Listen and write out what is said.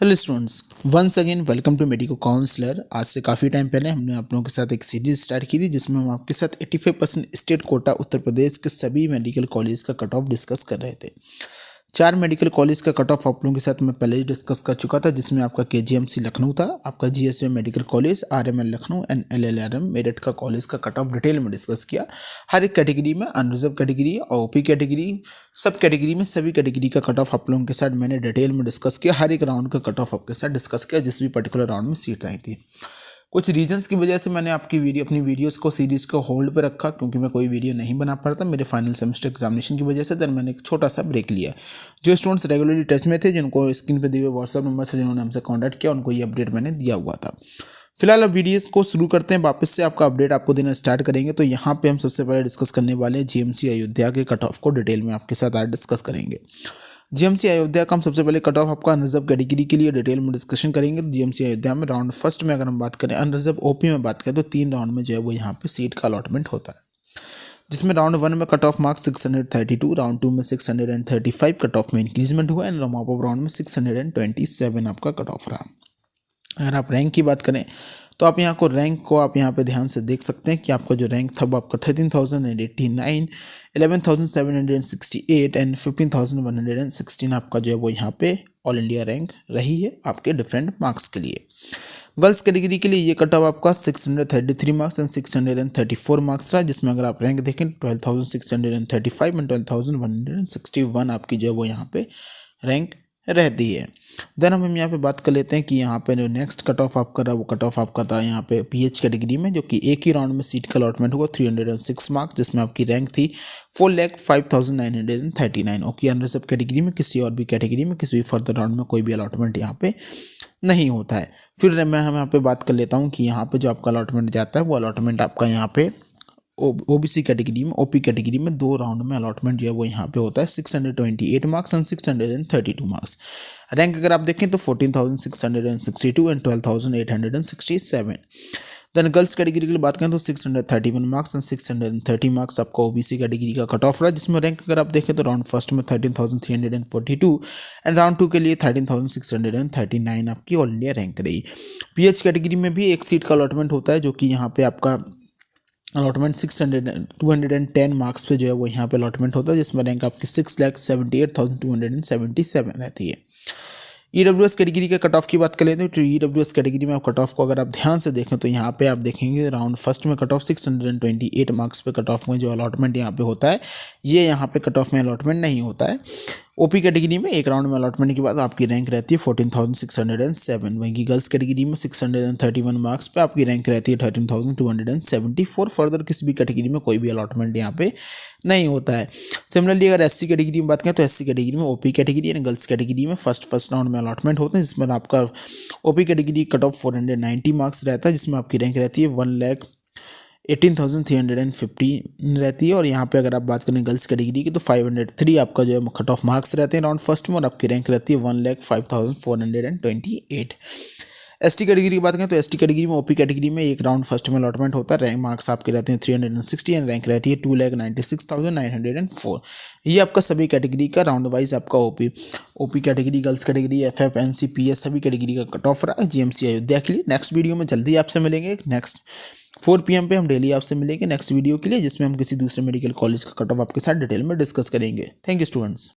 Hello students, once again welcome to medico counsellor. आज से काफ़ी टाइम पहले हमने आप लोगों के साथ एक सीरीज स्टार्ट की थी जिसमें हम आपके साथ 85% स्टेट कोटा उत्तर प्रदेश के सभी मेडिकल कॉलेज का कट ऑफ डिस्कस कर रहे थे। 4 मेडिकल कॉलेज का कट ऑफ आप लोगों के साथ मैं पहले ही डिस्कस कर चुका था, जिसमें आपका केजीएमसी लखनऊ था, आपका GSM medical college, RML Lucknow and LLRM Meerut का कॉलेज का कट ऑफ डिटेल में डिस्कस किया। हर एक कैटेगरी में, अनरिजर्व कैटेगरी और ओपी कैटेगरी, सब कैटेगरी में सभी कैटेगरी का कट ऑफ आप लोगों के साथ मैंने डिटेल में डिस्कस किया। हर एक राउंड का कट ऑफ आपके साथ डिस्कस किया जिस भी पर्टिकुलर राउंड में सीट आई थी। कुछ रीजंस की वजह से मैंने अपनी वीडियोस को सीरीज़ को होल्ड पे रखा, क्योंकि मैं कोई वीडियो नहीं बना पा रहा था मेरे फाइनल सेमेस्टर एग्जामिनेशन की वजह से। देन मैंने एक छोटा सा ब्रेक लिया। जो स्टूडेंट्स रेगुलरली टच में थे, जिनको स्क्रीन पे दिए हुए व्हाट्सअप नंबर से जिन्होंने हमसे कॉन्टैक्ट किया, उनको ये अपडेट मैंने दिया हुआ था। फिलहाल अब वीडियोस को शुरू करते हैं, वापस से आपका अपडेट आपको देना स्टार्ट करेंगे। तो यहाँ पे हम सबसे पहले डिस्कस करने वाले हैं जीएमसी अयोध्या के कट ऑफ को डिटेल में आपके साथ आज डिस्कस करेंगे। जीएमसी अयोध्या का हम सबसे पहले कट ऑफ आपका अनरिजर्व कैटेगरी के लिए डिटेल में डिस्कशन करेंगे। तो जीएमसी अयोध्या में राउंड फर्स्ट में अगर हम बात करें, अनरिजर्व ओपी में बात करें, तो 3 राउंड में जो है वो यहाँ पे सीट का अलॉटमेंट होता है, जिसमें राउंड 1 में कट ऑफ मार्क्स 632, राउंड 2 में 635 कट ऑफ में इंक्रीजमेंट हुआ एंड राउंड में 627 आपका कट ऑफ रहा। अगर आप रैंक की बात करें तो आप यहाँ को रैंक को आप यहाँ पे ध्यान से देख सकते हैं कि आपका जो रैंक था वो आपका 13,089, 11,768 एंड 15,116 आपका जो है वो यहाँ पे ऑल इंडिया रैंक रही है आपके डिफरेंट मार्क्स के लिए। गर्ल्स कैटेगरी के लिए ये कट ऑफ आपका 633 मार्क्स एंड 634 मार्क्स रहा, जिसमें अगर आप रैंक देखें 12,635 एंड 12,161 आपकी जो है वो यहाँ पे रैंक रहती है। देन हम यहाँ पे बात कर लेते हैं कि यहाँ पे जो नेक्स्ट कट ऑफ आपका रहा वो कट ऑफ आपका था यहाँ पे पीएच कैटेगरी में, जो कि एक ही राउंड में सीट का अलॉटमेंट हुआ 306 मार्क्स, जिसमें आपकी रैंक थी 4,05,939। ओके, अनरिजर्व कैटेगरी में किसी और भी कैटेगरी में किसी भी फर्दर राउंड में कोई भी अलॉटमेंट यहाँ पे नहीं होता है। फिर मैं हम यहाँ पे बात कर लेता हूँ कि यहाँ पे जो आपका अलॉटमेंट जाता है वो अलॉटमेंट आपका यहाँ पे ओबीसी कैटेगरी में, ओपी कैटेगरी में 2 राउंड में अलॉटमेंट जो है वो यहाँ पे होता है 628 मार्क्स एंड 632 मार्क्स। रैंक अगर आप देखें तो 14,662 एंड 12,867। देन गर्ल्स कैटेगरी की बात करें तो 631 मार्क्स एंड 630 मार्क्स आपका ओबीसी कैटेगरी का कट ऑफ रहा, जिसमें रैंक अगर आप देखें तो राउंड फर्स्ट में 13,342 एंड राउंड 2 के लिए 13,639 आपकी ऑल इंडिया रैंक रही। पीएच कैटेगरी में भी एक सीट का अलॉटमेंट होता है, जो कि यहाँ पे आपका अलॉटमेंट 210 मार्क्स पे जो है वो यहाँ पे अलॉटमेंट होता है, जिसमें रैंक आपकी 6,78,277 रहती है। ईडब्ल्यूएस कैटेगरी के कट ऑफ की बात करें तो ईडब्ल्यूएस कैटेगरी में आप कट ऑफ को अगर आप ध्यान से देखें तो यहाँ पे आप देखेंगे राउंड फर्स्ट में कट ऑफ 628 मार्क्स पे कट ऑफ में जो अलॉटमेंट यहाँ पे होता है, ये यहाँ पे कट ऑफ में अलॉटमेंट नहीं होता है। ओपी कैटेगरी में एक राउंड में अलॉटमेंट के बाद आपकी रैंक रहती है 14,607। वहीं गर्ल्स कैटेगरी में 631 मार्क्स पे आपकी रैंक रहती है 13,274। फर्दर किसी भी कैटेगरी में कोई भी अलॉटमेंट यहाँ पे नहीं होता है। सिमिलरली अगर एससी कैटेगरी में बात करें तो एससी कैटेगरी में ओपी कैटेगरी यानी गर्ल्स कैटेगरी में फर्स्ट राउंड में अलॉटमेंट होते हैं, जिसमें आपका OP category cut off 490 marks रहता है, जिसमें आपकी रैंक रहती है 1,18,350 रहती है। और यहाँ पे अगर आप बात करें गर्ल्स कैटेगरी की तो 503 आपका जो है कट ऑफ मार्क्स रहते हैं राउंड फर्स्ट में, और आपकी रैंक रहती है 1,05,428। एसटी कैटेगरी की बात करें तो एसटी कैटेगरी में ओपी कैटेगरी में एक राउंड फर्स्ट में अलॉटमेंट होता है, रैंक मार्क्स आपके रहते हैं 360 एंड रैंक रहती है 2,96,904। ये आपका सभी कैटेगरी का राउंड वाइज आपका OP category, girls category, FF, NC, PS सभी कैटेगरी का कट ऑफ रहा जीएमसी अयोध्या के लिए। नेक्स्ट वीडियो में जल्दी आपसे मिलेंगे, नेक्स्ट 4 PM पे हम डेली आपसे मिलेंगे नेक्स्ट वीडियो के लिए, जिसमें हम किसी दूसरे मेडिकल कॉलेज का कट ऑफ आपके साथ डिटेल में डिस्कस करेंगे। Thank you students.